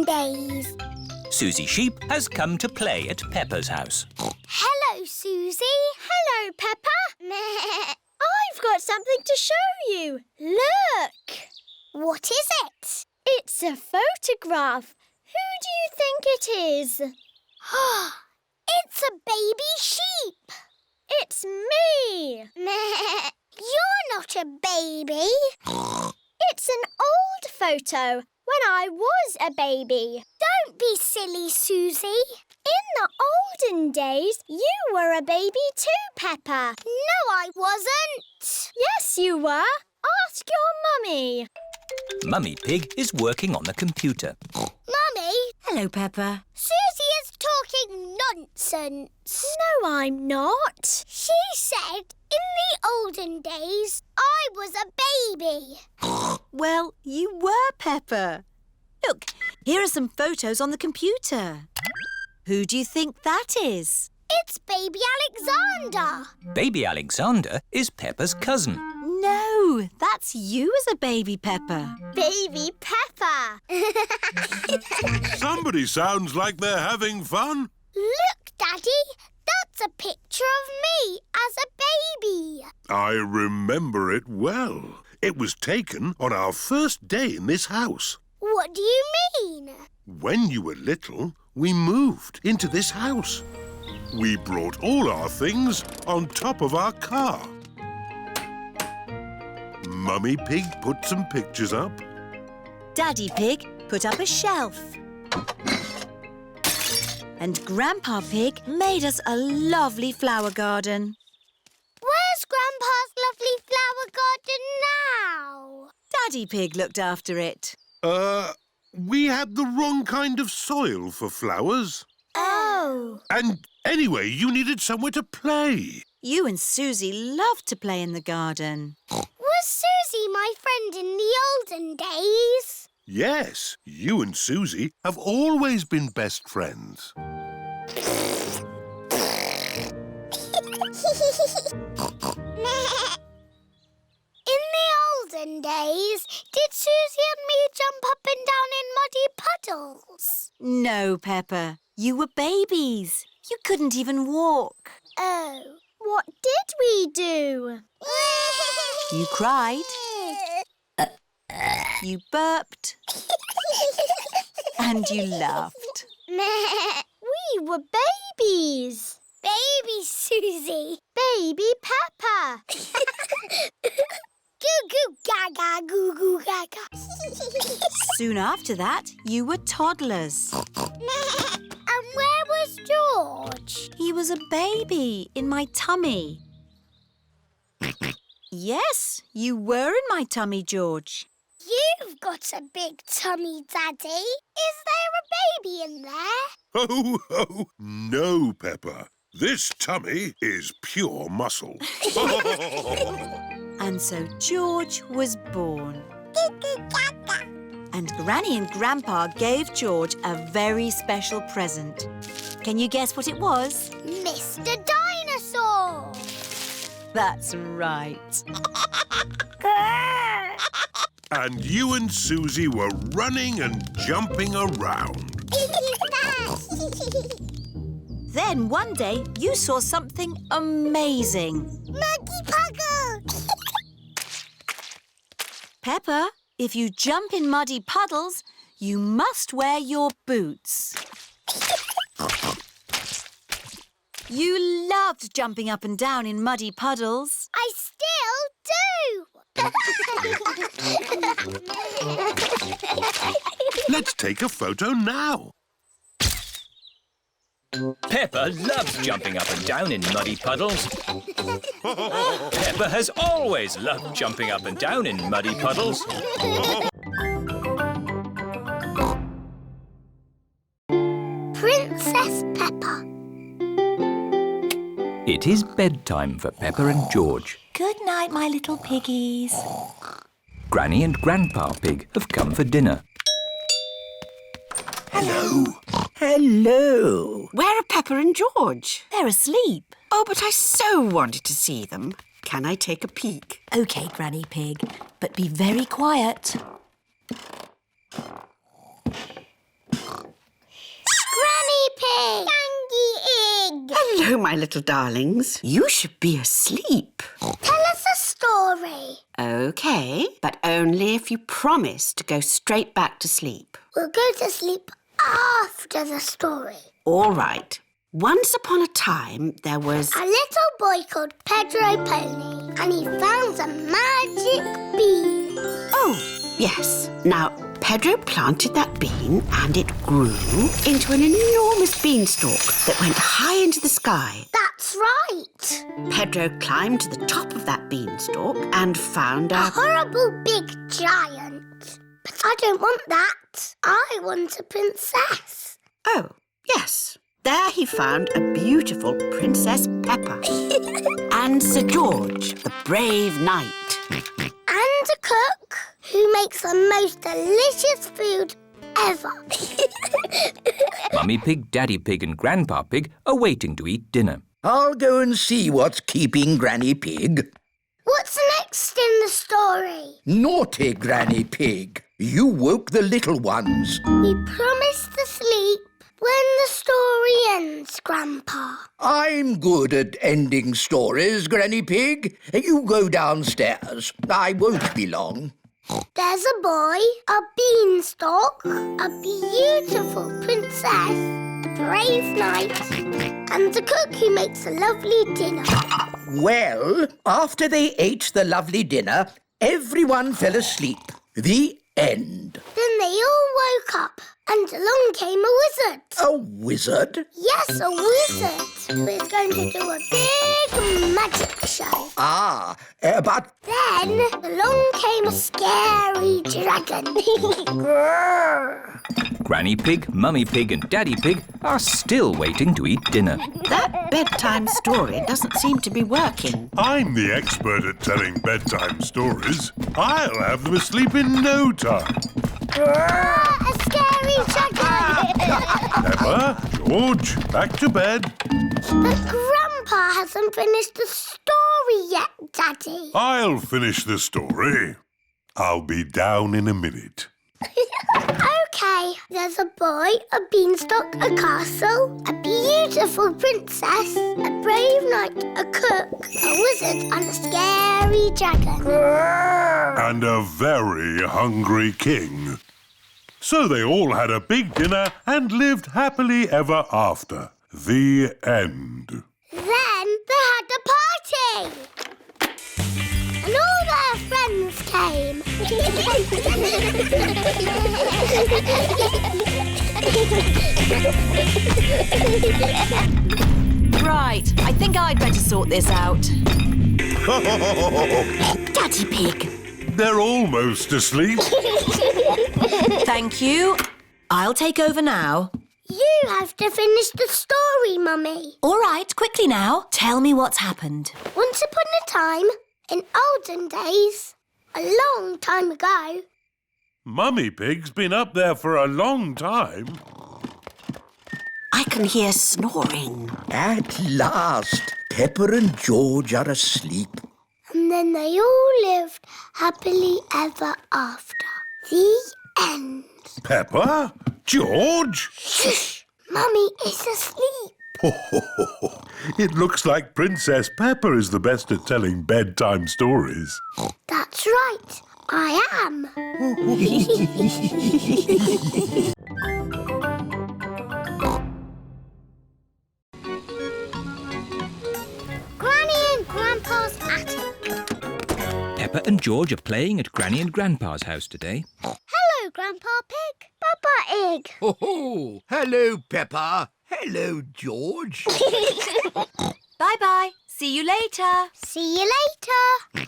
Olden Days. Suzy Sheep has come to play at Peppa's house. Hello, Suzy. Hello, Peppa. I've got something to show you. Look! What is it? It's a photograph. Who do you think it is? It's a baby sheep. It's me. You're not a baby. It's an old photo when I was a baby. Don't be silly, Suzy. In the olden days, you were a baby too, Peppa. No, I wasn't. Yes, you were. Ask your mummy. Mummy Pig is working on the computer. Mummy, Hello, Peppa. Suzy is talking nonsense. No, I'm not. She said in the olden days I was a baby. Well, you were, Peppa. Look, here are some photos on the computer. Who do you think that is? It's baby Alexander. Baby Alexander is Peppa's cousin. No, that's you as a baby, Peppa. Baby Peppa. Somebody sounds like they're having fun. Look, Daddy, that's a picture of me as a baby. I remember it well. It was taken on our first day in this house. What do you mean? When you were little, we moved into this house. We brought all our things on top of our car. Mummy Pig put some pictures up. Daddy Pig put up a shelf. And Grandpa Pig made us a lovely flower garden. Where's Grandpa's lovely flower garden now? Daddy Pig looked after it. We had the wrong kind of soil for flowers. Oh. And anyway, you needed somewhere to play. You and Suzy loved to play in the garden. Was Suzy my friend in the olden days? Yes, you and Suzy have always been best friends. In the olden days, did Suzy and me jump up and down in muddy puddles? No, Peppa. You were babies. You couldn't even walk. Oh. What did we do? You cried. You burped. And you laughed. We were babies. Baby Suzy. Baby Peppa. Goo goo gaga, goo goo gaga. Soon after that, you were toddlers. And where was George? He was a baby in my tummy. Yes, you were in my tummy, George. You've got a big tummy, Daddy. Is there a baby in there? Ho, ho! No, Peppa. This tummy is pure muscle. And so George was born. And Granny and Grandpa gave George a very special present. Can you guess what it was? Mr. Dinosaur. That's right. And you and Suzy were running and jumping around. Then one day you saw something amazing. Muggy Puggle. Peppa, if you jump in muddy puddles, you must wear your boots. You loved jumping up and down in muddy puddles. I still do. Let's take a photo now. Peppa loves jumping up and down in muddy puddles. Peppa has always loved jumping up and down in muddy puddles. Princess Peppa. It is bedtime for Peppa and George. Good night, my little piggies. Granny and Grandpa Pig have come for dinner. Hello. Hello. Where are Peppa and George? They're asleep. Oh, but I so wanted to see them. Can I take a peek? OK, Granny Pig, but be very quiet. Hello, my little darlings. You should be asleep. Tell us a story. OK, but only if you promise to go straight back to sleep. We'll go to sleep after the story. All right. Once upon a time, there was... A little boy called Pedro Pony, and he found a magic bean. Oh, yes. Now, Pedro planted that bean and it grew into an enormous beanstalk that went high into the sky. That's right. Pedro climbed to the top of that beanstalk and found A horrible big giant. But I don't want that. I want a princess. Oh, yes. There he found a beautiful Princess Peppa and Sir George, the brave knight. And a cook who makes the most delicious food ever. Mummy Pig, Daddy Pig and Grandpa Pig are waiting to eat dinner. I'll go and see what's keeping Granny Pig. What's next in the story? Naughty Granny Pig. You woke the little ones. We promised to sleep when the story ends, Grandpa. I'm good at ending stories, Granny Pig. You go downstairs. I won't be long. There's a boy, a beanstalk, a beautiful princess, a brave knight, and a cook who makes a lovely dinner. Well, after they ate the lovely dinner, everyone fell asleep. The end. Then they all woke up, and along came a wizard. A wizard? Yes, a wizard who is going to do a big magic show. But... Then along came a scary dragon. Granny Pig, Mummy Pig and Daddy Pig are still waiting to eat dinner. That bedtime story doesn't seem to be working. I'm the expert at telling bedtime stories. I'll have them asleep in no time. A scary dragon. Peppa, George, back to bed. But Grandpa hasn't finished the story yet, Daddy. I'll finish the story. I'll be down in a minute. OK, there's a boy, a beanstalk, a castle, a beautiful princess, a brave knight, a cook, a wizard and a scary dragon. And a very hungry king. So they all had a big dinner and lived happily ever after. The end. Then they had a party. And all their friends came. Right, I think I'd better sort this out. Daddy Pig. They're almost asleep. Thank you. I'll take over now. You have to finish the story, Mummy. All right, quickly now. Tell me what's happened. Once upon a time, in olden days, a long time ago. Mummy Pig's been up there for a long time. I can hear snoring. At last, Peppa and George are asleep. And then they all lived happily ever after. The end. Peppa? George? Shh! Mummy is asleep. It looks like Princess Peppa is the best at telling bedtime stories. That's right. I am. Granny and Grandpa's attic. Peppa and George are playing at Granny and Grandpa's house today. Hello, Grandpa Pig. Peppa Egg. Oh, hello, Peppa. Hello, George. Bye-bye. See you later. See you later.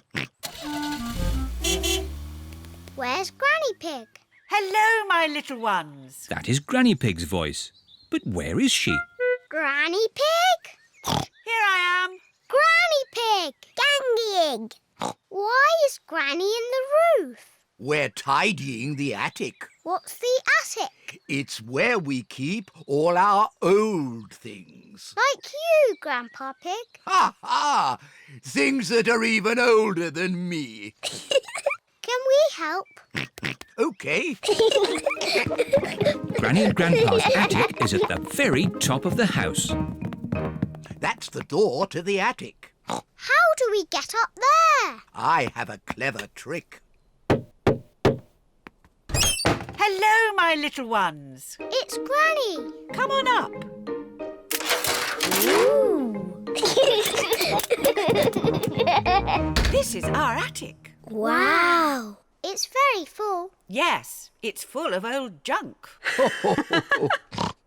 Where's Granny Pig? Hello, my little ones. That is Granny Pig's voice. But where is she? Granny Pig? Here I am. Granny Pig! Gangy Egg! Why is Granny in the roof? We're tidying the attic. What's the attic? It's where we keep all our old things. Like you, Grandpa Pig. Ha ha! Things that are even older than me. Can we help? OK. Granny and Grandpa's attic is at the very top of the house. the door to the attic. How do we get up there? I have a clever trick. Hello, my little ones. It's Granny. Come on up. This is our attic. Wow. It's very full. Yes, it's full of old junk.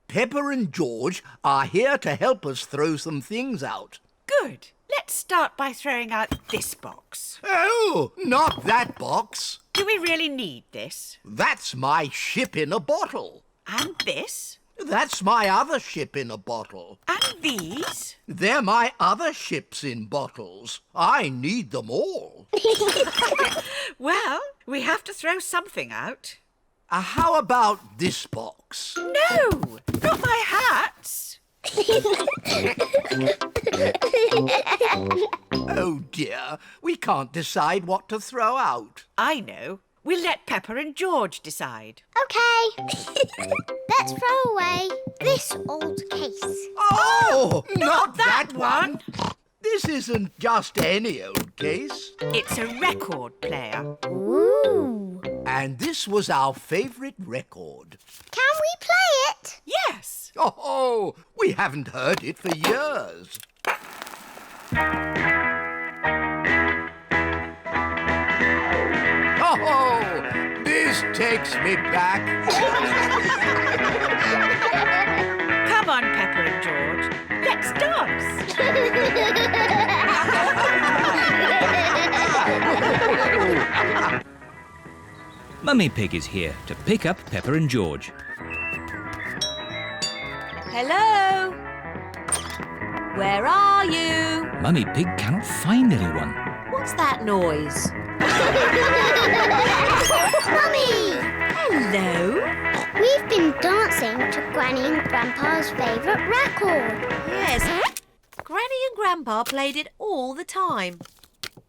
Peppa and George are here to help us throw some things out. Good. Let's start by throwing out this box. Oh, not that box. Do we really need this? That's my ship in a bottle. And this? That's my other ship in a bottle. And these? They're my other ships in bottles. I need them all. Well, we have to throw something out. How about this box? No, not my hats. Oh dear, we can't decide what to throw out. I know. We'll let Peppa and George decide. OK. Let's throw away this old case. Oh, not that one. This isn't just any old case. It's a record player. Ooh. And this was our favourite record. Can we play it? Yes. Oh, we haven't heard it for years. Oh, this takes me back. Come on, Peppa and George. Let's dance. Mummy Pig is here to pick up Peppa and George. Hello? Where are you? Mummy Pig cannot find anyone. What's that noise? Mummy! Hello? We've been dancing to Granny and Grandpa's favourite record. Yes. Granny and Grandpa played it all the time.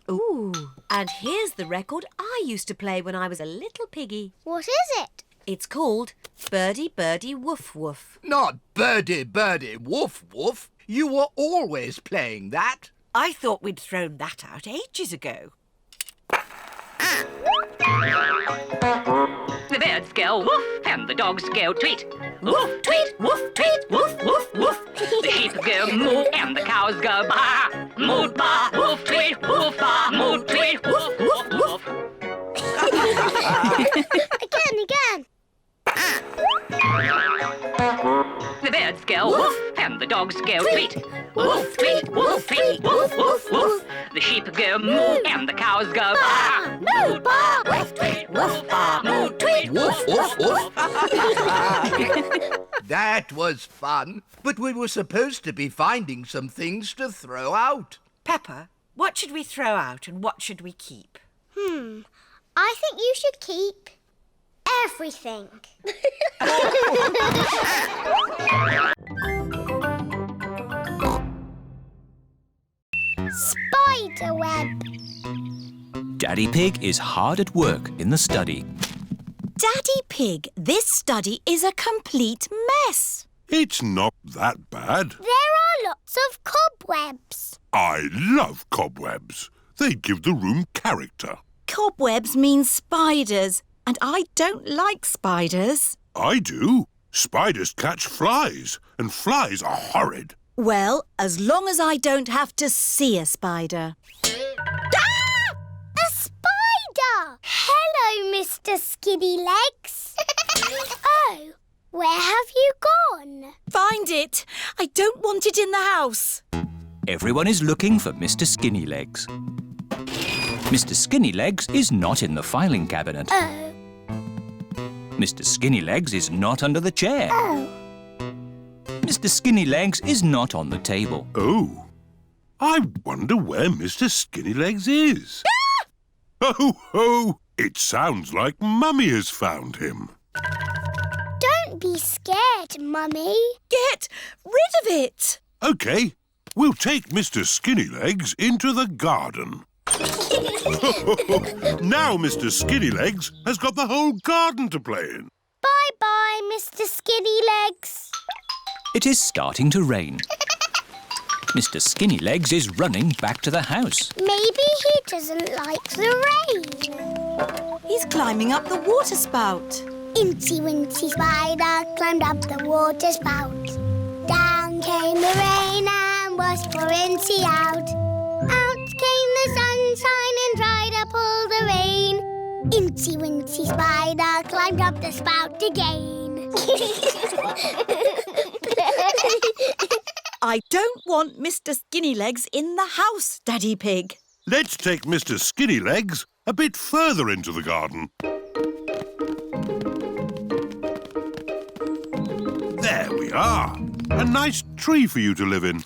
Ooh, and here's the record I used to play when I was a little piggy. What is it? It's called Birdie Birdie Woof Woof. Not birdie, birdie, woof, woof. You were always playing that. I thought we'd thrown that out ages ago. The birds go woof and the dogs go tweet. Woof, tweet, woof, tweet, woof, woof, woof. The sheep go moo and the cows go baa. Moo, baa, woof, tweet, woof, baa, moo, tweet, woof, woof, woof. Again. The birds go woof and the dogs go tweet. Woof, tweet, woof, tweet, woof, woof, woof. The sheep go moo and the cows go baa. Moo, baa, woof, tweet, woof, baa, moo, tweet, Woof, woof, woof. That was fun. But we were supposed to be finding some things to throw out. Peppa, what should we throw out and what should we keep? I think you should keep everything. Spiderweb. Daddy Pig is hard at work in the study. Daddy Pig, this study is a complete mess. It's not that bad. There are lots of cobwebs. I love cobwebs. They give the room character. Cobwebs mean spiders, and I don't like spiders. I do. Spiders catch flies, and flies are horrid. Well, as long as I don't have to see a spider. A spider! Hello, Mr. Skinny Legs. Oh, where have you gone? Find it. I don't want it in the house. Everyone is looking for Mr. Skinny Legs. Mr. Skinny Legs is not in the filing cabinet. Oh. Mr. Skinny Legs is not under the chair. Oh. Mr. Skinny Legs is not on the table. Oh, I wonder where Mr. Skinny Legs is. Ho, ho! It sounds like Mummy has found him. Don't be scared, Mummy. Get rid of it. OK, we'll take Mr. Skinny Legs into the garden. Now Mr. Skinny Legs has got the whole garden to play in. Bye-bye, Mr. Skinny Legs. It is starting to rain. Mr. Skinnylegs is running back to the house. Maybe he doesn't like the rain. He's climbing up the water spout. Incy Wincy Spider climbed up the water spout. Down came the rain and washed poor Incy out. Out came the sunshine and dried up all the rain. Incy Wincy Spider climbed up the spout again. I don't want Mr. Skinnylegs in the house, Daddy Pig. Let's take Mr. Skinnylegs a bit further into the garden. There we are. A nice tree for you to live in.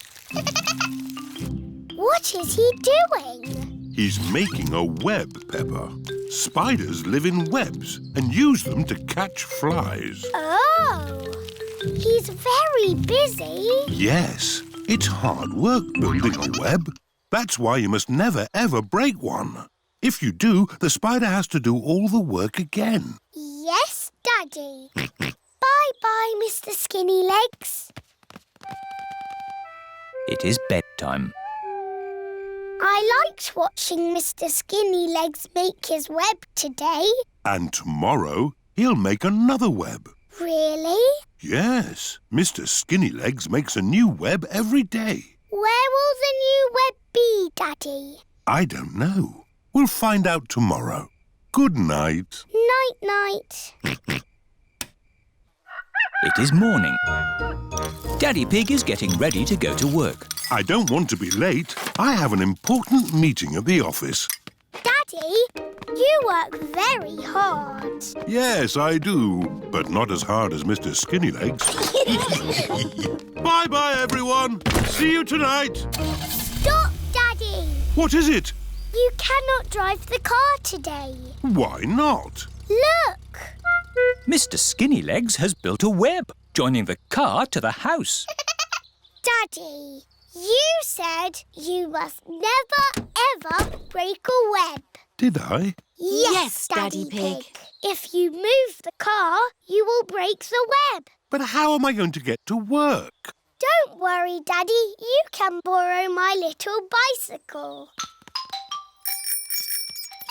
What is he doing? He's making a web, Peppa. Spiders live in webs and use them to catch flies. Oh, he's very busy. Yes, it's hard work building a web. That's why you must never, ever break one. If you do, the spider has to do all the work again. Yes, Daddy. Bye-bye, Mr. Skinnylegs. It is bedtime. I liked watching Mr. Skinnylegs make his web today. And tomorrow, he'll make another web. Really? Yes, Mr. Skinnylegs makes a new web every day. Where will the new web be, Daddy? I don't know. We'll find out tomorrow. Good night. Night-night. It is morning. Daddy Pig is getting ready to go to work. I don't want to be late. I have an important meeting at the office. Daddy, you work very hard. Yes, I do, but not as hard as Mr. Skinnylegs. Bye-bye, everyone. See you tonight. Stop, Daddy. What is it? You cannot drive the car today. Why not? Look. Mr. Skinnylegs has built a web, joining the car to the house. Daddy, you said you must never, ever break a web. Did I? Yes, Daddy Pig. If you move the car, you will break the web. But how am I going to get to work? Don't worry, Daddy. You can borrow my little bicycle.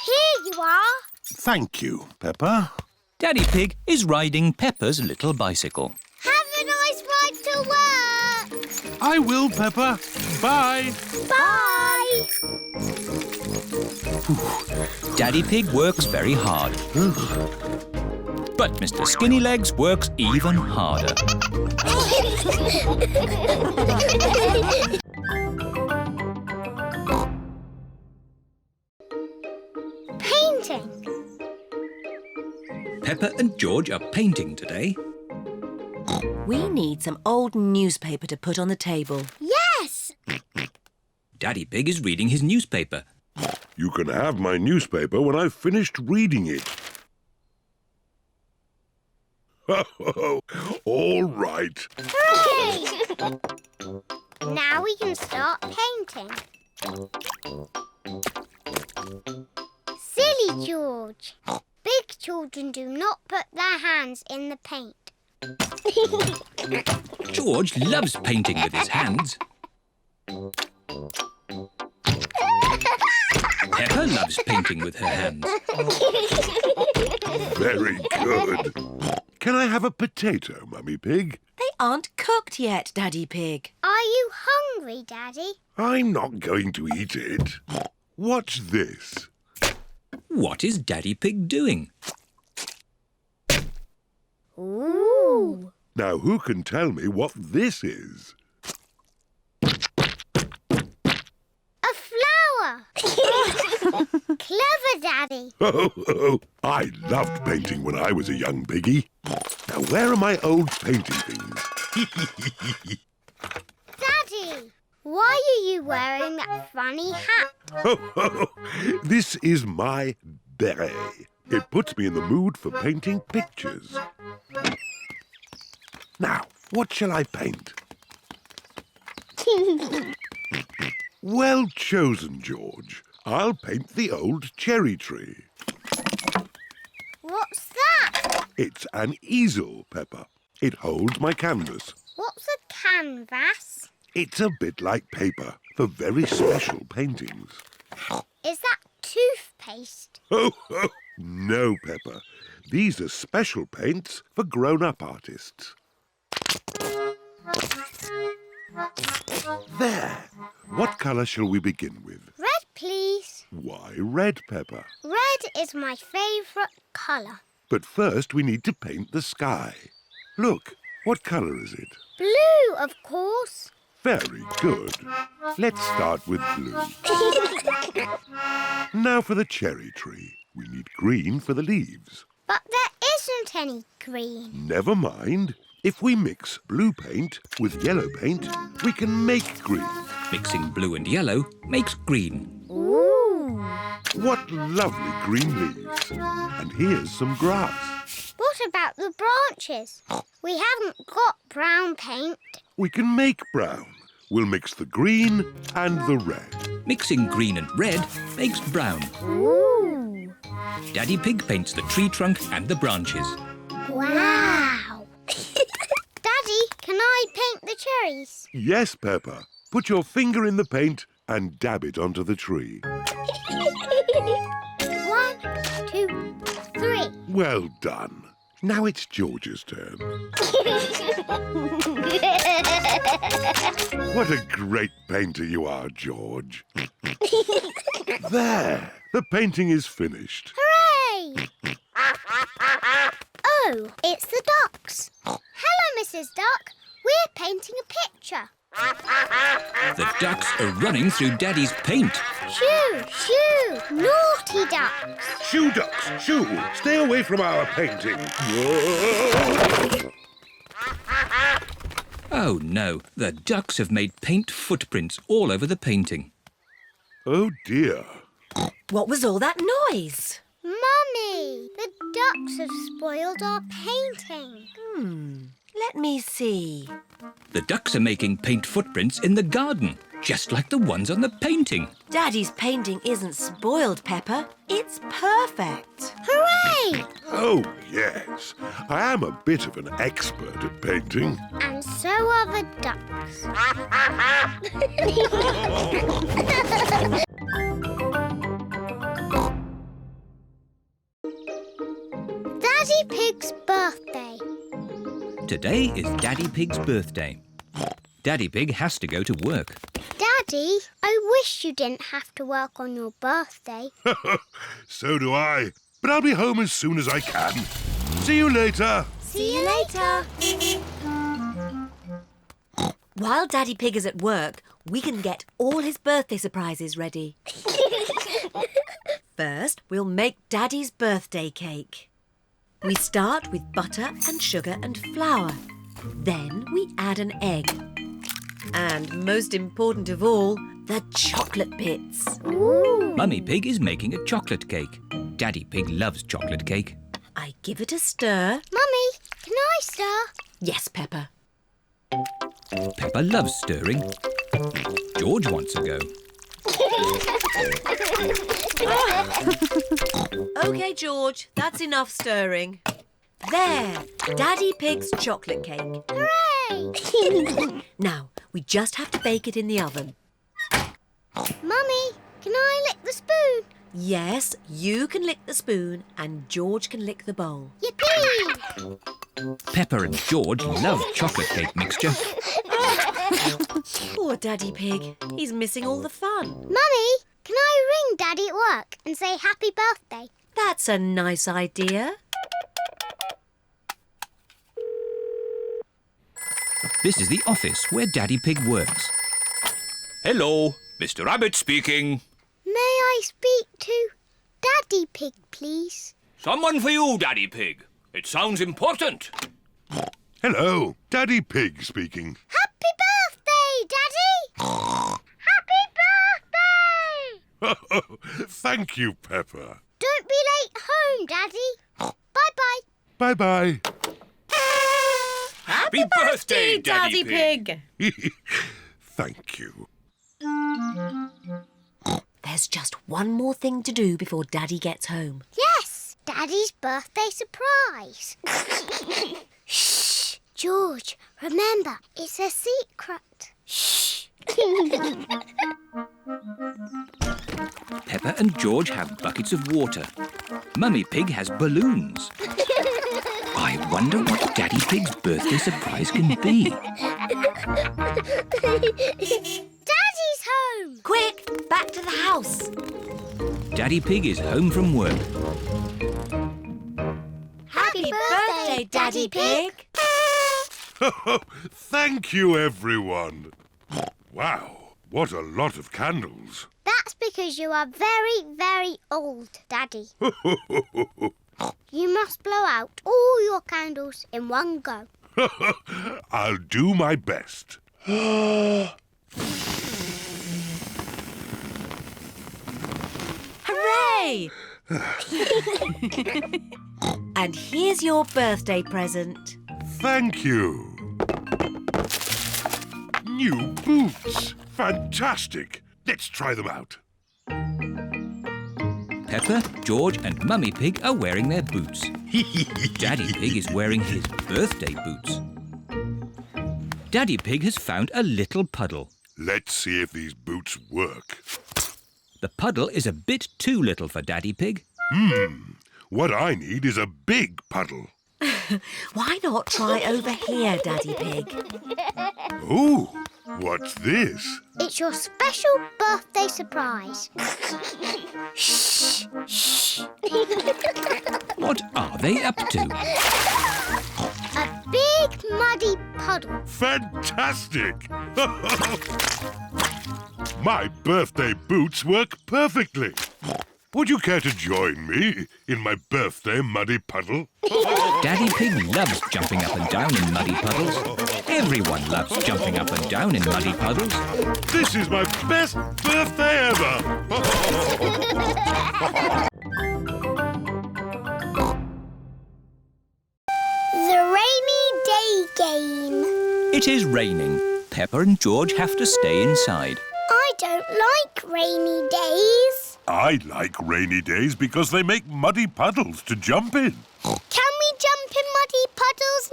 Here you are. Thank you, Peppa. Daddy Pig is riding Peppa's little bicycle. Have a nice ride to work. I will, Peppa. Bye. Bye. Daddy Pig works very hard. But Mr. Skinnylegs works even harder. Painting. Peppa and George are painting today. We need some old newspaper to put on the table. Yes. Daddy Pig is reading his newspaper. You can have my newspaper when I've finished reading it. All right. Hooray! Now we can start painting. Silly George. Big children do not put their hands in the paint. George loves painting with his hands. Peppa loves painting with her hands. Very good. Can I have a potato, Mummy Pig? They aren't cooked yet, Daddy Pig. Are you hungry, Daddy? I'm not going to eat it. What's this? What is Daddy Pig doing? Ooh. Now, who can tell me what this is? A flower. Clever, Daddy. Oh, I loved painting when I was a young piggy. Now, where are my old painting things? Daddy, why are you wearing that funny hat? This is my beret. It puts me in the mood for painting pictures. Now, what shall I paint? Well chosen, George. I'll paint the old cherry tree. What's that? It's an easel, Peppa. It holds my canvas. What's a canvas? It's a bit like paper for very special paintings. Is that toothpaste? Oh, no, Peppa. These are special paints for grown-up artists. There. What colour shall we begin with? Red, please. Why red, Peppa? Red is my favourite colour. But first we need to paint the sky. Look, what colour is it? Blue, of course. Very good. Let's start with blue. Now for the cherry tree. We need green for the leaves. But there isn't any green. Never mind. If we mix blue paint with yellow paint, we can make green. Mixing blue and yellow makes green. Ooh. What lovely green leaves. And here's some grass. What about the branches? We haven't got brown paint. We can make brown. We'll mix the green and the red. Mixing green and red makes brown. Ooh. Daddy Pig paints the tree trunk and the branches. Wow. Daddy, can I paint the cherries? Yes, Peppa. Put your finger in the paint and dab it onto the tree. 1, 2, 3. Well done. Now it's George's turn. What a great painter you are, George. There. The painting is finished. Hooray! Oh, it's the ducks. Hello, Mrs. Duck. We're painting a picture. The ducks are running through Daddy's paint. Shoo, shoo, naughty ducks. Shoo, ducks, shoo. Stay away from our painting. Whoa. Oh no, the ducks have made paint footprints all over the painting. Oh dear. What was all that noise? Mummy, the ducks have spoiled our painting. Let me see. The ducks are making paint footprints in the garden, just like the ones on the painting. Daddy's painting isn't spoiled, Peppa. It's perfect. Hooray! Oh, yes. I am a bit of an expert at painting. And so are the ducks. Daddy Pig's birthday. Today is Daddy Pig's birthday. Daddy Pig has to go to work. Daddy, I wish you didn't have to work on your birthday. So do I. But I'll be home as soon as I can. See you later. See you later. While Daddy Pig is at work, we can get all his birthday surprises ready. First, we'll make Daddy's birthday cake. We start with butter and sugar and flour. Then we add an egg. And most important of all, the chocolate bits. Ooh. Mummy Pig is making a chocolate cake. Daddy Pig loves chocolate cake. I give it a stir. Mummy, can I stir? Yes, Peppa. Peppa loves stirring. George wants a go. OK, George, that's enough stirring. There, Daddy Pig's chocolate cake. Hooray! Now, we just have to bake it in the oven. Mummy, can I lick the spoon? Yes, you can lick the spoon and George can lick the bowl. Yippee! Peppa and George love chocolate cake mixture. Poor Daddy Pig. He's missing all the fun. Mummy, can I ring Daddy at work and say happy birthday? That's a nice idea. This is the office where Daddy Pig works. Hello, Mr. Rabbit speaking. May I speak to Daddy Pig, please? Someone for you, Daddy Pig. It sounds important. Hello, Daddy Pig speaking. Happy birthday, Daddy! Happy birthday! Thank you, Peppa. Don't be late home, Daddy. Bye-bye. Bye-bye. Happy birthday, Daddy Pig. Thank you. There's just one more thing to do before Daddy gets home. Yes, Daddy's birthday surprise. Shh, George, remember, it's a secret. Shh. Peppa and George have buckets of water. Mummy Pig has balloons. I wonder what Daddy Pig's birthday surprise can be. Daddy's home! Quick, back to the house. Daddy Pig is home from work. Happy birthday, Daddy Pig. Thank you, everyone. Wow, what a lot of candles. That's because you are very, very old, Daddy. You must blow out all your candles in one go. I'll do my best. Hooray! And here's your birthday present. Thank you. New boots. Fantastic. Let's try them out. Peppa, George and Mummy Pig are wearing their boots. Daddy Pig is wearing his birthday boots. Daddy Pig has found a little puddle. Let's see if these boots work. The puddle is a bit too little for Daddy Pig. What I need is a big puddle. Why not try over here, Daddy Pig? Ooh, what's this? It's your special birthday surprise. Shh, shh. What are they up to? A big muddy puddle. Fantastic! My birthday boots work perfectly. Would you care to join me in my birthday muddy puddle? Daddy Pig loves jumping up and down in muddy puddles. Everyone loves jumping up and down in muddy puddles. This is my best birthday ever! The rainy day game. It is raining. Peppa and George have to stay inside. I don't like rainy days. I like rainy days because they make muddy puddles to jump in. Can we jump in muddy puddles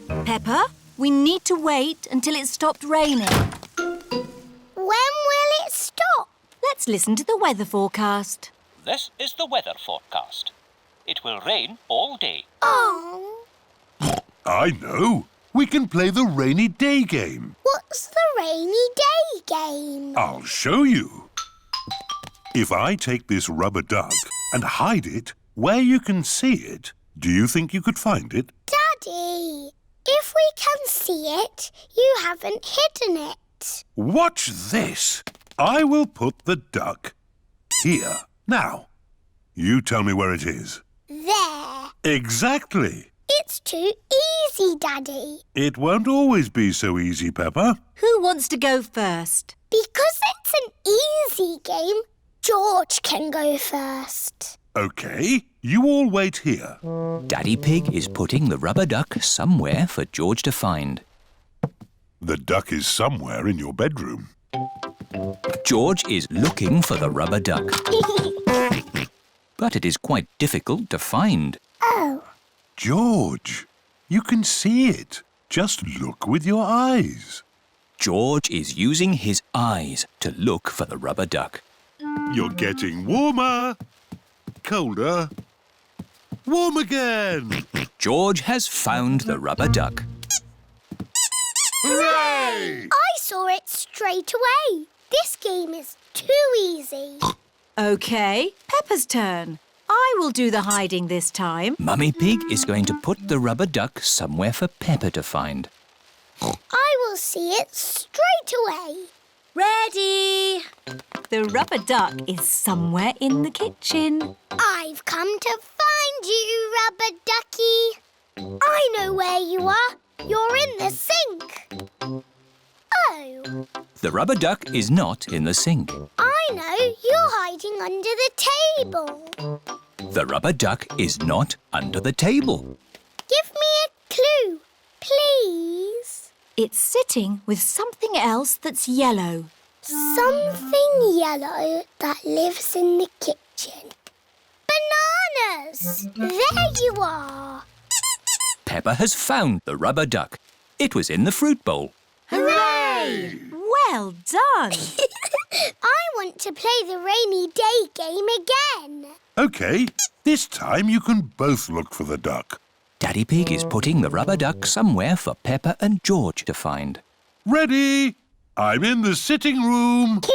now? Peppa, we need to wait until it stopped raining. When will it stop? Let's listen to the weather forecast. This is the weather forecast. It will rain all day. Oh. I know. We can play the rainy day game. What's the rainy day game? I'll show you. If I take this rubber duck and hide it where you can see it, do you think you could find it? Daddy, if we can see it, you haven't hidden it. Watch this. I will put the duck here. Now, you tell me where it is. There. Exactly. It's too easy, Daddy. It won't always be so easy, Peppa. Who wants to go first? Because it's an easy game, George can go first. OK, you all wait here. Daddy Pig is putting the rubber duck somewhere for George to find. The duck is somewhere in your bedroom. George is looking for the rubber duck. But it is quite difficult to find. Oh. George, you can see it. Just look with your eyes. George is using his eyes to look for the rubber duck. You're getting warmer, colder, warm again. George has found the rubber duck. Hooray! I saw it straight away. This game is too easy. OK, Peppa's turn. I will do the hiding this time. Mummy Pig is going to put the rubber duck somewhere for Peppa to find. I will see it straight away. Ready! The rubber duck is somewhere in the kitchen. I've come to find you, rubber ducky. I know where you are. You're in the sink. Oh. The rubber duck is not in the sink. I know. You're hiding under the table. The rubber duck is not under the table. Give me a clue, please. It's sitting with something else that's yellow. Something yellow that lives in the kitchen. Bananas! There you are. Peppa has found the rubber duck. It was in the fruit bowl. Hooray! Well done! I want to play the rainy day game again. OK, this time you can both look for the duck. Daddy Pig is putting the rubber duck somewhere for Peppa and George to find. Ready? I'm in the sitting room. Is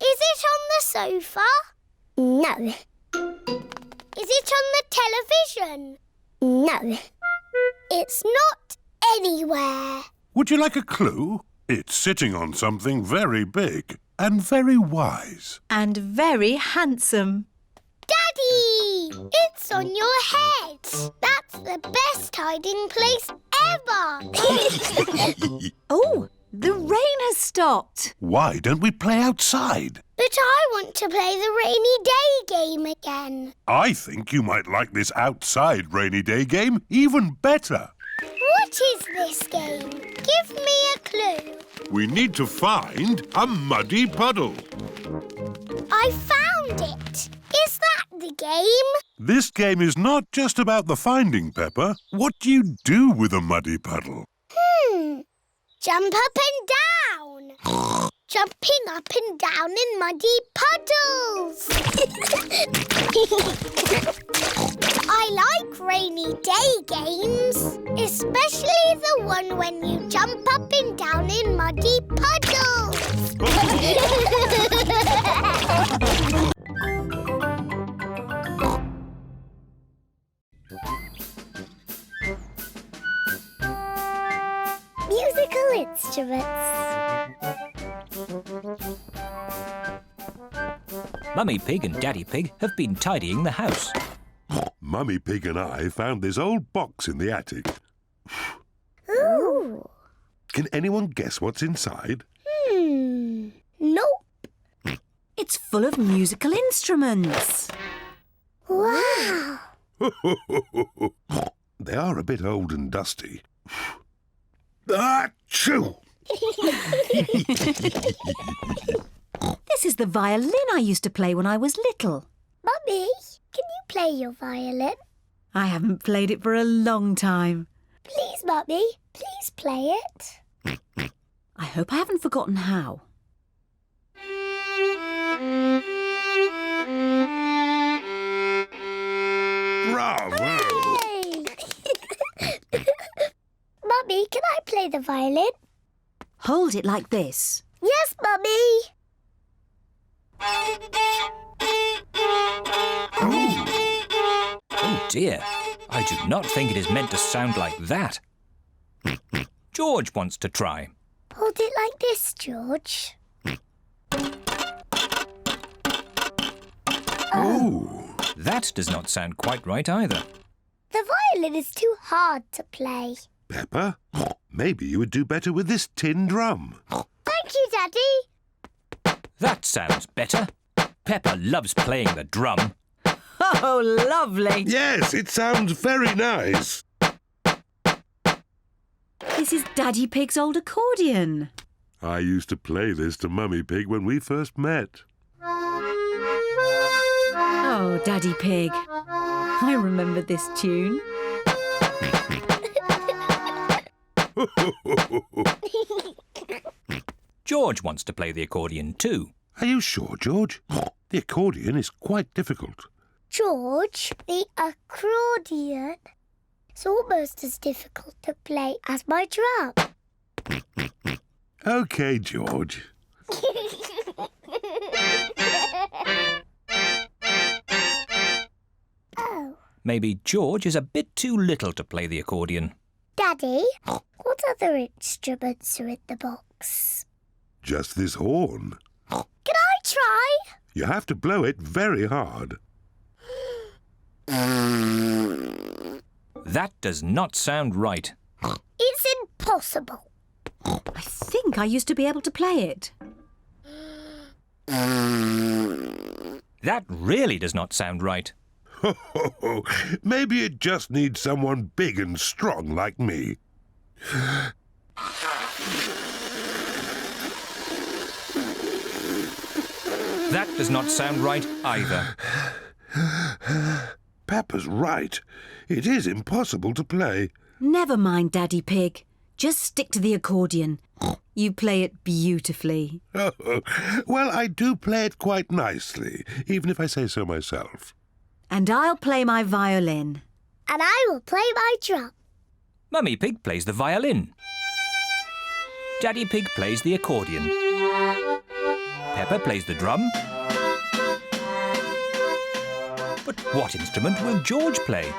it on the sofa? No. Is it on the television? No. It's not anywhere. Would you like a clue? It's sitting on something very big and very wise. And very handsome. Daddy! It's on your head. That's the best hiding place ever. Oh, the rain has stopped. Why don't we play outside? But I want to play the rainy day game again. I think you might like this outside rainy day game even better. What is this game? Give me a clue. We need to find a muddy puddle. I found it. Is that the game? This game is not just about the finding, Peppa. What do you do with a muddy puddle? Jump up and down. Jumping up and down in muddy puddles. I like rainy day games, especially the one when you jump up and down in muddy puddles. Musical instruments. Mummy Pig and Daddy Pig have been tidying the house. Mummy Pig and I found this old box in the attic. Ooh. Can anyone guess what's inside? Nope. It's full of musical instruments. Wow. They are a bit old and dusty. Achoo! This is the violin I used to play when I was little. Mummy, can you play your violin? I haven't played it for a long time. Please, Mummy, please play it. I hope I haven't forgotten how. Bravo! Hey! Mummy, can I play the violin? Hold it like this. Yes, Mummy. Oh dear, I do not think it is meant to sound like that. George wants to try. Hold it like this, George. Oh! That does not sound quite right either. The violin is too hard to play. Peppa, maybe you would do better with this tin drum. Thank you, Daddy. That sounds better. Peppa loves playing the drum. Oh, lovely. Yes, it sounds very nice. This is Daddy Pig's old accordion. I used to play this to Mummy Pig when we first met. Oh, Daddy Pig. I remember this tune. George wants to play the accordion too. Are you sure, George? The accordion is quite difficult. George, the accordion is almost as difficult to play as my drum. OK, George. Oh. Maybe George is a bit too little to play the accordion. Daddy, what other instruments are in the box? Just this horn. Can I try? You have to blow it very hard. That does not sound right. It's impossible. I think I used to be able to play it. That really does not sound right. Maybe it just needs someone big and strong like me. That does not sound right either. Peppa's right. It is impossible to play. Never mind, Daddy Pig. Just stick to the accordion. You play it beautifully. Oh, well, I do play it quite nicely, even if I say so myself. And I'll play my violin. And I will play my drum. Mummy Pig plays the violin. Daddy Pig plays the accordion. Peppa plays the drum. But what instrument will George play?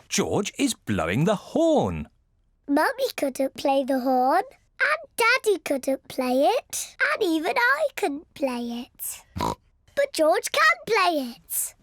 George is blowing the horn. Mummy couldn't play the horn. And Daddy couldn't play it. And even I couldn't play it. But George can play it.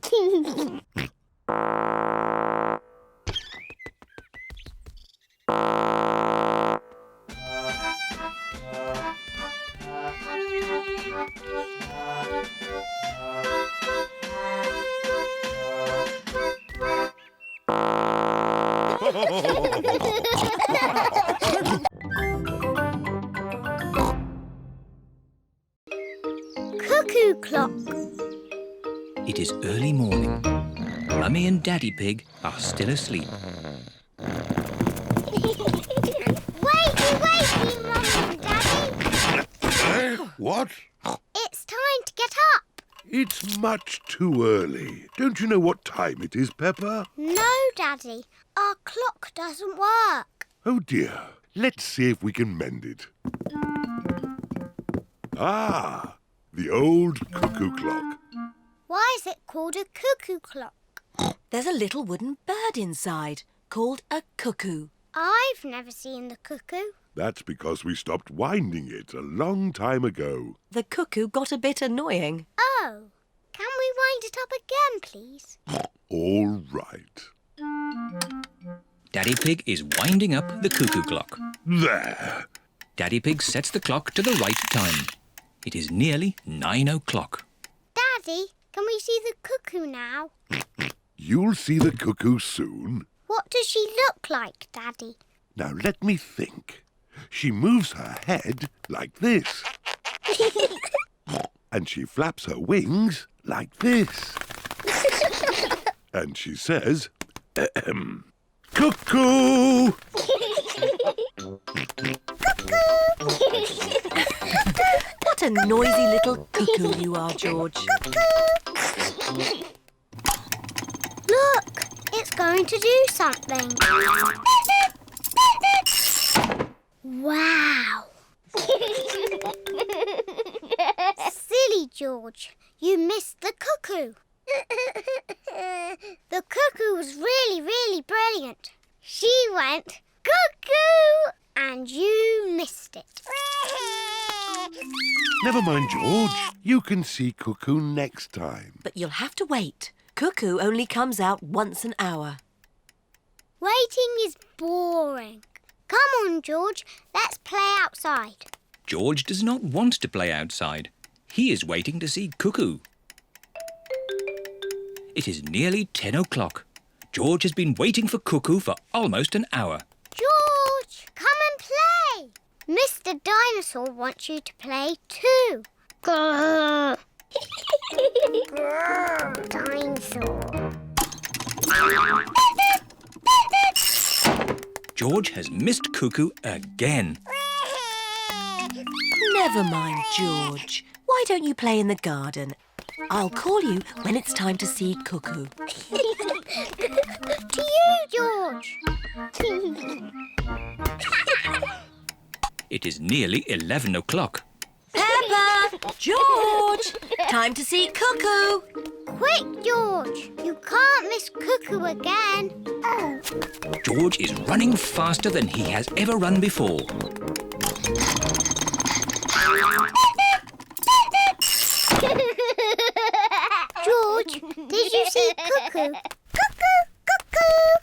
Cuckoo Clock. It is early morning. Mummy and Daddy Pig are still asleep. Wakey, Mummy and Daddy. What? It's time to get up. It's much too early. Don't you know what time it is, Peppa? No, Daddy. Our clock doesn't work. Oh dear. Let's see if we can mend it. Ah, the old cuckoo clock. Why is it called a cuckoo clock? There's a little wooden bird inside called a cuckoo. I've never seen the cuckoo. That's because we stopped winding it a long time ago. The cuckoo got a bit annoying. Oh, can we wind it up again, please? All right. Daddy Pig is winding up the cuckoo clock. There. Daddy Pig sets the clock to the right time. It is nearly 9 o'clock. Daddy, can we see the cuckoo now? You'll see the cuckoo soon. What does she look like, Daddy? Now let me think. She moves her head like this. And she flaps her wings like this. And she says, cuckoo! What a noisy little cuckoo you are, George. Look, it's going to do something. Wow. Silly George, you missed the cuckoo. The cuckoo was really, really brilliant. She went, cuckoo, and you missed it. Never mind, George. You can see cuckoo next time. But you'll have to wait. Cuckoo only comes out once an hour. Waiting is boring. Come on, George, let's play outside. George does not want to play outside. He is waiting to see Cuckoo. It is nearly 10 o'clock. George has been waiting for Cuckoo for almost an hour. George, come and play. Mr. Dinosaur wants you to play too. Grrr. Grrr, Dinosaur. George has missed Cuckoo again. Never mind, George. Why don't you play in the garden? I'll call you when it's time to see Cuckoo. To you, George. It is nearly 11 o'clock. Peppa! George! Time to see Cuckoo! Quick, George. You can't miss Cuckoo again. Oh. George is running faster than he has ever run before. George, did you see Cuckoo? Cuckoo, cuckoo.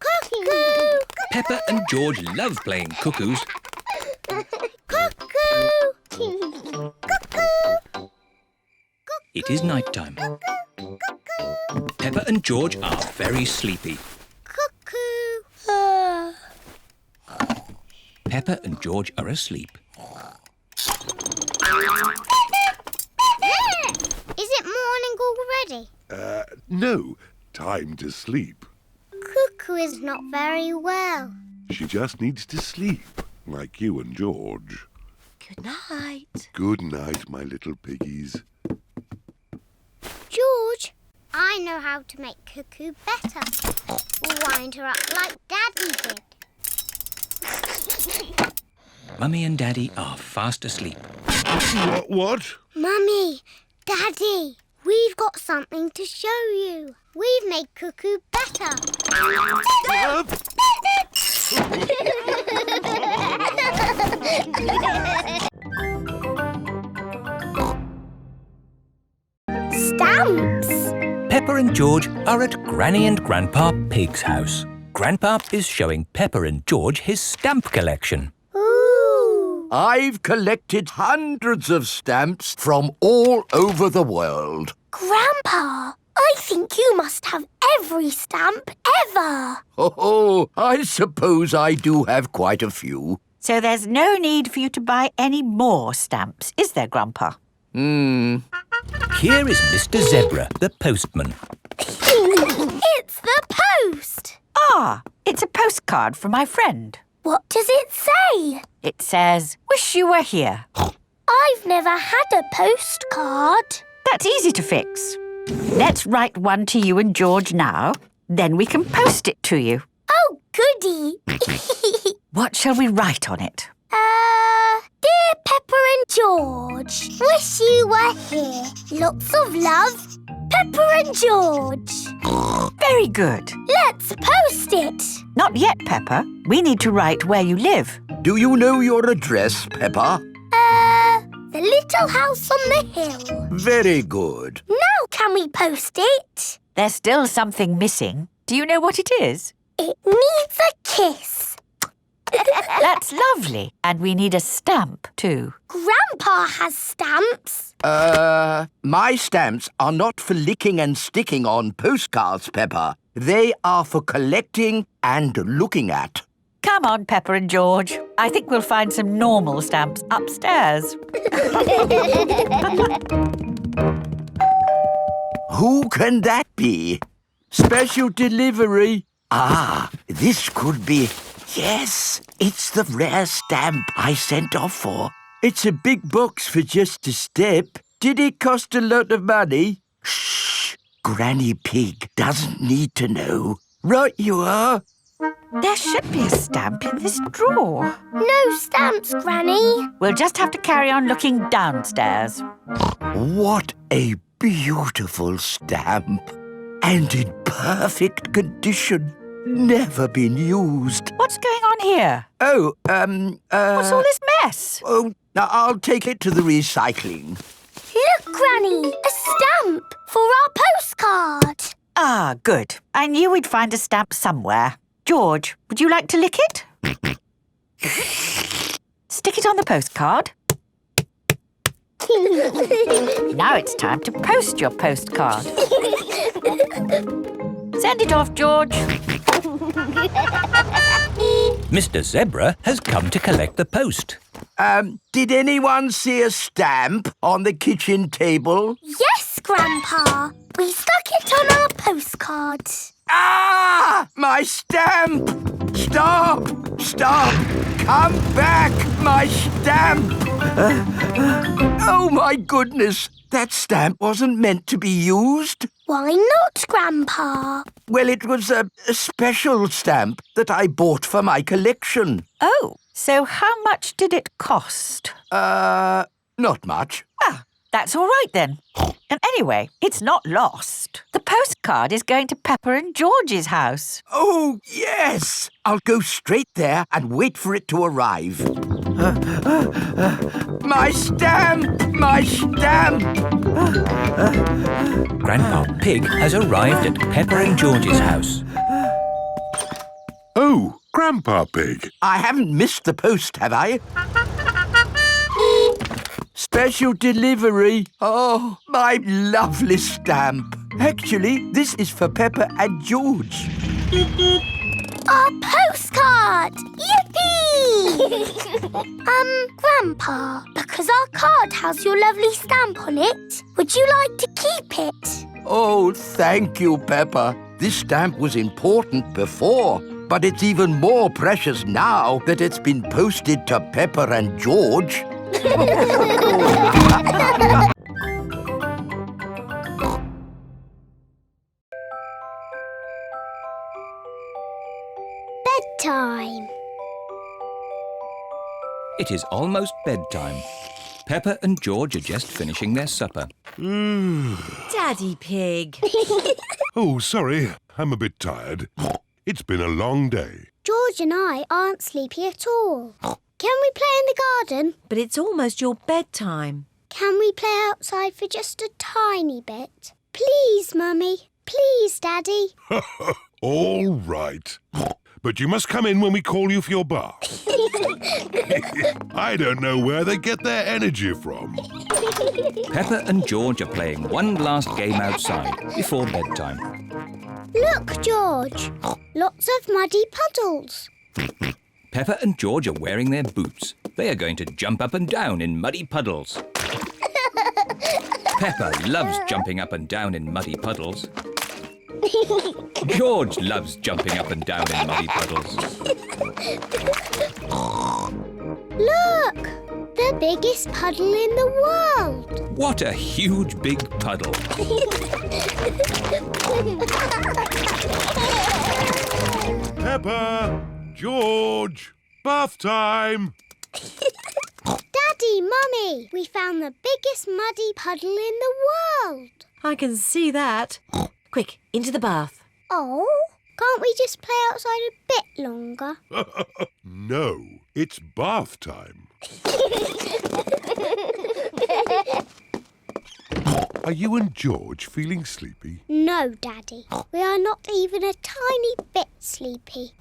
Cuckoo. Peppa and George love playing cuckoos. Cuckoo. Cuckoo. It is night time. Peppa and George are very sleepy. Cuckoo. Peppa and George are asleep. Daddy? No. Time to sleep. Cuckoo is not very well. She just needs to sleep, like you and George. Good night. Good night, my little piggies. George, I know how to make Cuckoo better. Wind her up like Daddy did. Mummy and Daddy are fast asleep. What? Mummy, Daddy, we've got something to show you. We've made Cuckoo better. Stamps! Peppa and George are at Granny and Grandpa Pig's house. Grandpa is showing Peppa and George his stamp collection. Ooh! I've collected hundreds of stamps from all over the world. Grandpa, I think you must have every stamp ever. Oh, I suppose I do have quite a few. So there's no need for you to buy any more stamps, is there, Grandpa? Here is Mr. Zebra, the postman. It's the post. Ah, it's a postcard from my friend. What does it say? It says, "Wish you were here." I've never had a postcard. That's easy to fix. Let's write one to you and George now. Then we can post it to you. Oh, goody. What shall we write on it? Dear Peppa and George, wish you were here. Lots of love, Peppa and George. Very good. Let's post it. Not yet, Peppa. We need to write where you live. Do you know your address, Peppa? The little house on the hill. Very good. Now can we post it? There's still something missing. Do you know what it is? It needs a kiss. That's lovely. And we need a stamp too. Grandpa has stamps. My stamps are not for licking and sticking on postcards, Peppa. They are for collecting and looking at. Come on, Peppa and George. I think we'll find some normal stamps upstairs. Who can that be? Special delivery? Ah, this could be... Yes, it's the rare stamp I sent off for. It's a big box for just a step. Did it cost a lot of money? Shh! Granny Pig doesn't need to know. Right you are. There should be a stamp in this drawer. No stamps, Granny. We'll just have to carry on looking downstairs. What a beautiful stamp. And in perfect condition. Never been used. What's going on here? What's all this mess? Oh, now I'll take it to the recycling. Look, Granny, a stamp for our postcard. Ah, good. I knew we'd find a stamp somewhere. George, would you like to lick it? Stick it on the postcard. Now it's time to post your postcard. Send it off, George. Mr. Zebra has come to collect the post. Did anyone see a stamp on the kitchen table? Yes, Grandpa. We stuck it on our postcard. Ah! My stamp! Stop! Stop! Come back! My stamp! Oh, my goodness! That stamp wasn't meant to be used. Why not, Grandpa? Well, it was a special stamp that I bought for my collection. Oh, so how much did it cost? Not much. Ah, that's all right then. And anyway, it's not lost. The postcard is going to Peppa and George's house. Oh, yes! I'll go straight there and wait for it to arrive. My stamp! My stamp! Grandpa Pig has arrived at Peppa and George's house. Oh, Grandpa Pig. I haven't missed the post, have I? Special delivery. Oh, my lovely stamp. Actually, this is for Peppa and George. Our postcard! Yippee! Grandpa, because our card has your lovely stamp on it, would you like to keep it? Oh, thank you, Peppa. This stamp was important before, but it's even more precious now that it's been posted to Peppa and George. Bedtime. It is almost bedtime. Peppa and George are just finishing their supper. Daddy Pig. Oh, sorry. I'm a bit tired. It's been a long day. George and I aren't sleepy at all. Can we play in the garden? But it's almost your bedtime. Can we play outside for just a tiny bit? Please, Mummy. Please, Daddy. All right. But you must come in when we call you for your bath. I don't know where they get their energy from. Peppa and George are playing one last game outside before bedtime. Look, George. Lots of muddy puddles. Peppa and George are wearing their boots. They are going to jump up and down in muddy puddles. Peppa loves jumping up and down in muddy puddles. George loves jumping up and down in muddy puddles. Look! The biggest puddle in the world. What a huge big puddle. Peppa! George! Bath time! Daddy, Mummy, we found the biggest muddy puddle in the world. I can see that. Quick, into the bath. Oh, can't we just play outside a bit longer? No, it's bath time. Are you and George feeling sleepy? No, Daddy. We are not even a tiny bit sleepy.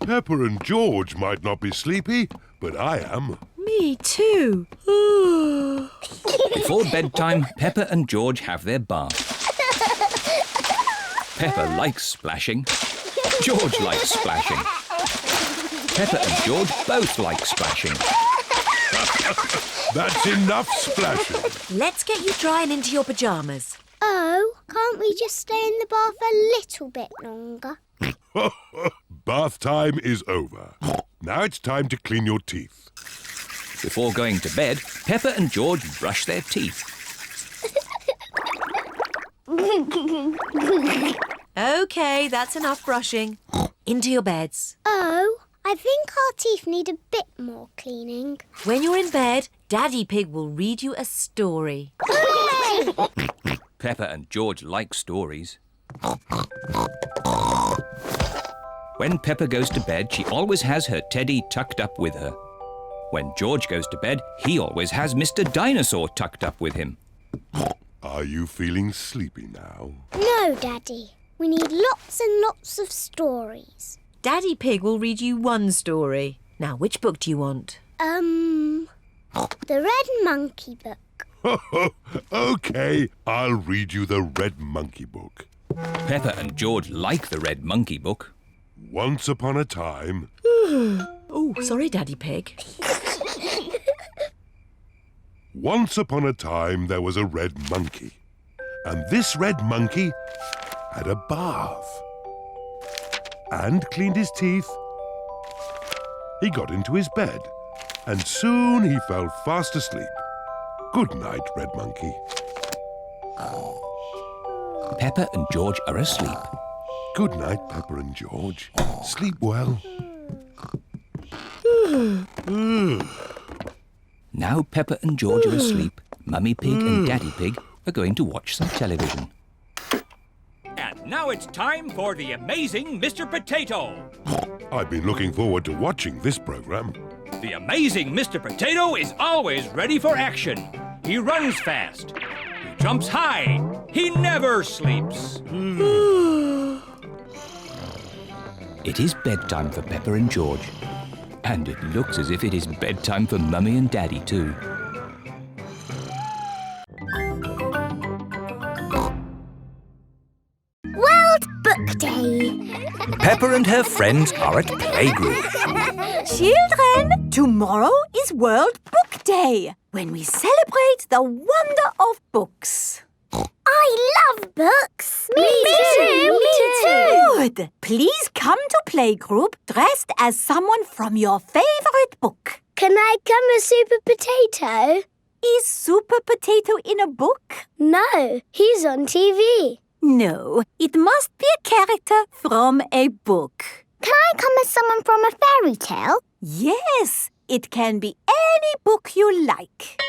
Peppa and George might not be sleepy, but I am. Me too. Before bedtime, Peppa and George have their bath. Peppa likes splashing. George likes splashing. Peppa and George both like splashing. That's enough splashing. Let's get you dry and into your pyjamas. Oh, can't we just stay in the bath a little bit longer? Bath time is over. Now it's time to clean your teeth. Before going to bed, Peppa and George brush their teeth. OK, that's enough brushing. Into your beds. Oh, I think our teeth need a bit more cleaning. When you're in bed, Daddy Pig will read you a story. Hooray! Peppa and George like stories. When Peppa goes to bed, she always has her teddy tucked up with her. When George goes to bed, he always has Mr. Dinosaur tucked up with him. Are you feeling sleepy now? No, Daddy. We need lots and lots of stories. Daddy Pig will read you one story. Now, which book do you want? The Red Monkey book. OK, I'll read you the Red Monkey book. Peppa and George like the Red Monkey book. Once upon a time... Oh, sorry, Daddy Pig. Once upon a time there was a red monkey. And this red monkey had a bath. And cleaned his teeth. He got into his bed. And soon he fell fast asleep. Good night, Red Monkey. Peppa and George are asleep. Good night, Peppa and George. Sleep well. Now Peppa and George are asleep, Mummy Pig and Daddy Pig are going to watch some television. And now it's time for the amazing Mr. Potato. I've been looking forward to watching this program. The amazing Mr. Potato is always ready for action. He runs fast. He jumps high. He never sleeps. It is bedtime for Peppa and George. And it looks as if it is bedtime for Mummy and Daddy too. World Book Day. Peppa and her friends are at playgroup. Children, tomorrow is World Book Day. when we celebrate the wonder of books. I love books. Me too. Good. Please come to playgroup dressed as someone from your favourite book. Can I come as Super Potato? Is Super Potato in a book? No, he's on TV. No, it must be a character from a book. Can I come as someone from a fairy tale? Yes, it can be any book you like.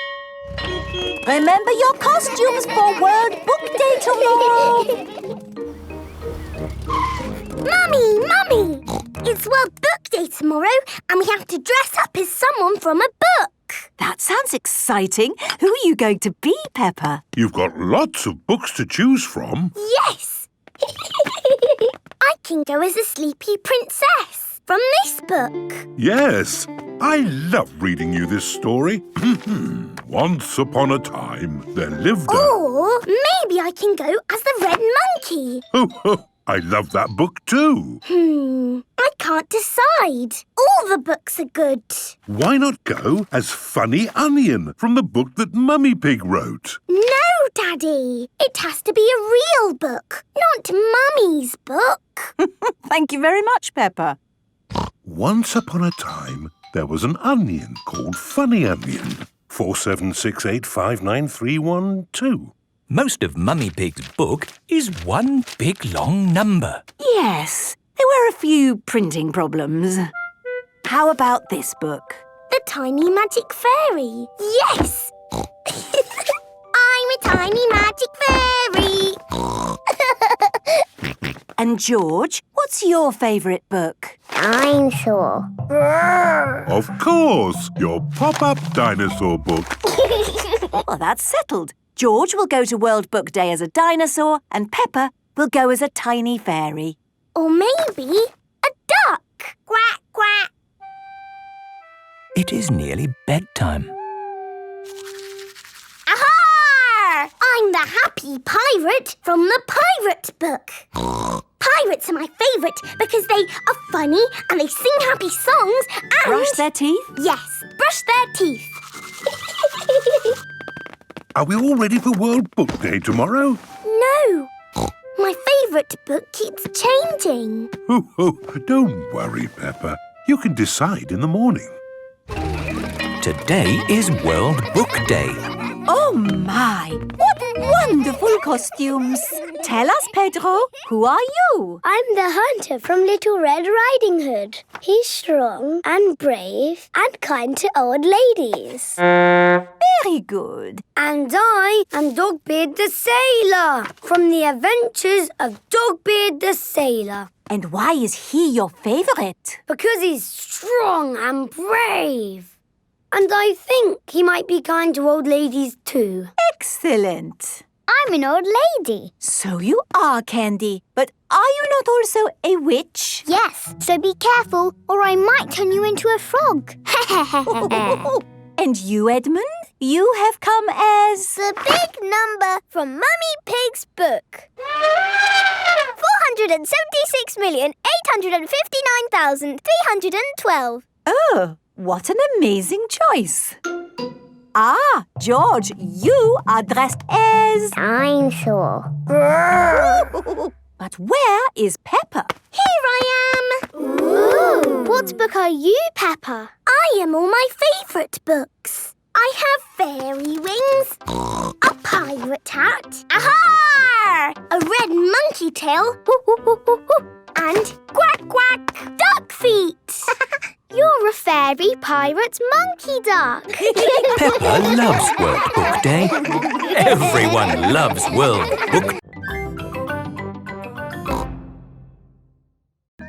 Remember your costumes for World Book Day tomorrow. Mummy! It's World Book Day tomorrow and we have to dress up as someone from a book. That sounds exciting. Who are you going to be, Peppa? You've got lots of books to choose from. Yes! I can go as a sleepy princess from this book. Yes, I love reading you this story. Once upon a time, there lived a... Or maybe I can go as the red monkey. Oh, I love that book too. I can't decide. All the books are good. Why not go as Funny Onion from the book that Mummy Pig wrote? No, Daddy. It has to be a real book, not Mummy's book. Thank you very much, Peppa. Once upon a time, there was an onion called Funny Onion. 4768593112. Most of Mummy Pig's book is one big long number. Yes, there were a few printing problems. How about this book? The Tiny Magic Fairy. Yes! I'm a tiny magic fairy. And George, what's your favourite book? Dine-saw. Of course, your pop-up dinosaur book. Well, that's settled. George will go to World Book Day as a dinosaur and Peppa will go as a tiny fairy. Or maybe a duck. Quack, quack. It is nearly bedtime. Aha! I'm the happy pirate from the pirate book. Pirates are my favourite because they are funny and they sing happy songs and... Brush their teeth? Yes, brush their teeth. Are we all ready for World Book Day tomorrow? No. My favourite book keeps changing. Oh, don't worry, Peppa. You can decide in the morning. Today is World Book Day. Oh my! What wonderful costumes! Tell us, Pedro, who are you? I'm the hunter from Little Red Riding Hood. He's strong and brave and kind to old ladies. Very good. And I am Dogbeard the Sailor from the Adventures of Dogbeard the Sailor. And why is he your favourite? Because he's strong and brave. And I think he might be kind to old ladies too. Excellent. I'm an old lady. So you are, Candy. But are you not also a witch? Yes, so be careful or I might turn you into a frog. And you, Edmund? You have come as... The big number from Mummy Pig's book. 476,859,312. Oh, what an amazing choice. Ah, George, you are dressed as... Dinosaur. But where is Peppa? Here I am. Ooh. What book are you, Peppa? I am all my favourite books. I have fairy wings, a pirate hat, aha! A red monkey tail, and quack quack, duck feet. You're a fairy pirate monkey duck. Peppa loves World Book Day. Everyone loves World Book Day.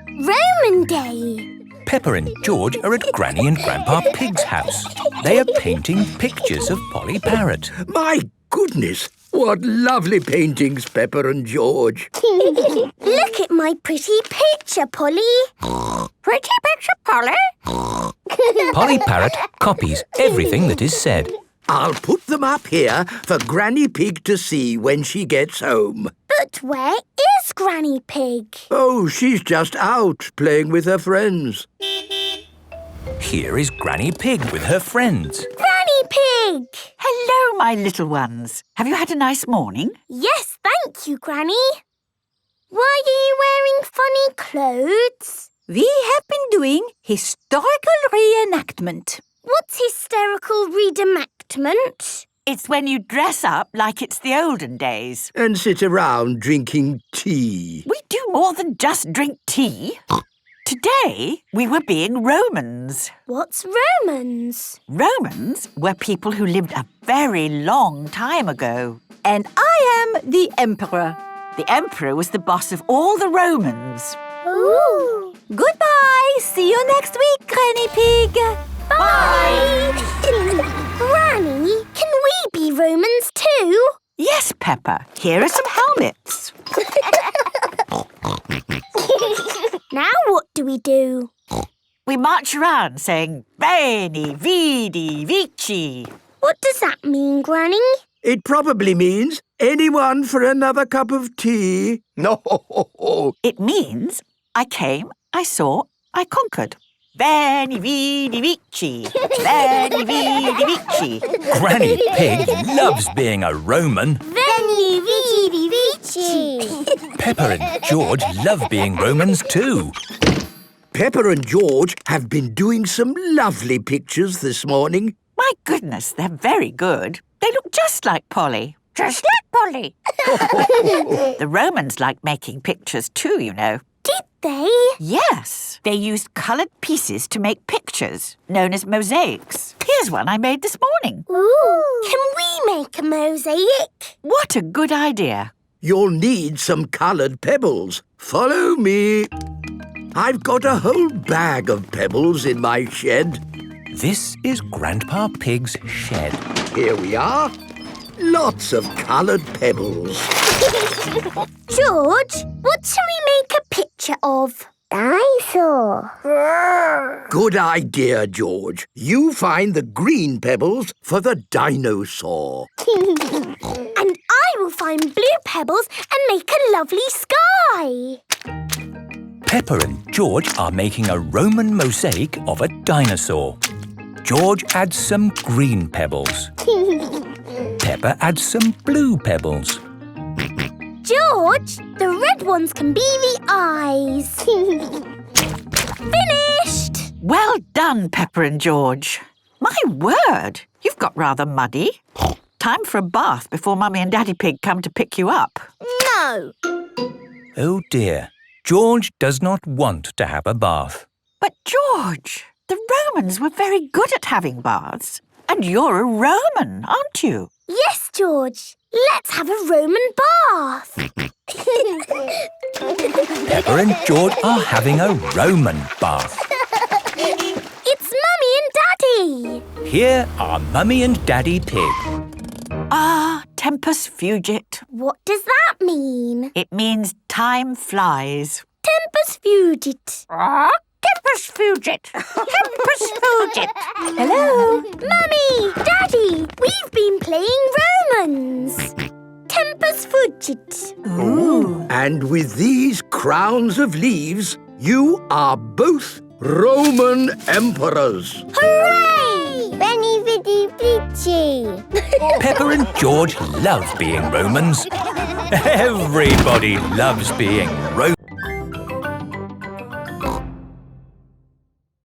Roman Day. Peppa and George are at Granny and Grandpa Pig's house. They are painting pictures of Polly Parrot. My goodness, what lovely paintings, Peppa and George. Look at my pretty picture, Polly. Pretty picture, Polly. Polly Parrot copies everything that is said. I'll put them up here for Granny Pig to see when she gets home. But where is Granny Pig? Oh, she's just out playing with her friends. Here is Granny Pig with her friends. Granny Pig! Hello, my little ones. Have you had a nice morning? Yes, thank you, Granny. Why are you wearing funny clothes? We have been doing historical reenactment. What's hysterical reenactment? It's when you dress up like it's the olden days. And sit around drinking tea. We do more than just drink tea. Today, we were being Romans. What's Romans? Romans were people who lived a very long time ago. And I am the Emperor. The emperor was the boss of all the Romans. Ooh! Goodbye! See you next week, Granny Pig! Bye! Granny, can we be Romans too? Yes, Peppa. Here are some helmets. Now what do we do? We march around saying, Veni, Vidi, Vici. What does that mean, Granny? It probably means anyone for another cup of tea. No. It means I came, I saw, I conquered. Veni, Vidi, Vici. Veni, Vidi, Vici. Granny Pig loves being a Roman. Veni, vidi, vici. Peppa and George love being Romans too. Peppa and George have been doing some lovely pictures this morning. My goodness, they're very good. They look just like Polly. Just like Polly. The Romans liked making pictures too, you know. Did they? Yes. They used coloured pieces to make pictures, known as mosaics. Here's one I made this morning. Ooh! Can we make a mosaic? What a good idea. You'll need some coloured pebbles. Follow me. I've got a whole bag of pebbles in my shed. This is Grandpa Pig's shed. Here we are. Lots of coloured pebbles. George, what shall we make a picture of? Dinosaur. Good idea, George. You find the green pebbles for the dinosaur. And I will find blue pebbles and make a lovely sky. Peppa and George are making a Roman mosaic of a dinosaur. George adds some green pebbles. Peppa adds some blue pebbles. George, the red ones can be the eyes. Finished! Well done, Peppa and George. My word, you've got rather muddy. Time for a bath before Mummy and Daddy Pig come to pick you up. No. Oh dear, George does not want to have a bath. But George, the Romans were very good at having baths. And you're a Roman, aren't you? Yes, George. Let's have a Roman bath. Peppa and George are having a Roman bath. It's Mummy and Daddy. Here are Mummy and Daddy Pig. Ah, tempus fugit. What does that mean? It means time flies. Tempus fugit. Tempus fugit. Tempus fugit. Hello? Mummy, Daddy, we've been playing Romans. Tempus fugit. Ooh. And with these crowns of leaves, you are both Roman emperors. Hooray! Veni, vidi, vici. Peppa and George love being Romans. Everybody loves being Romans.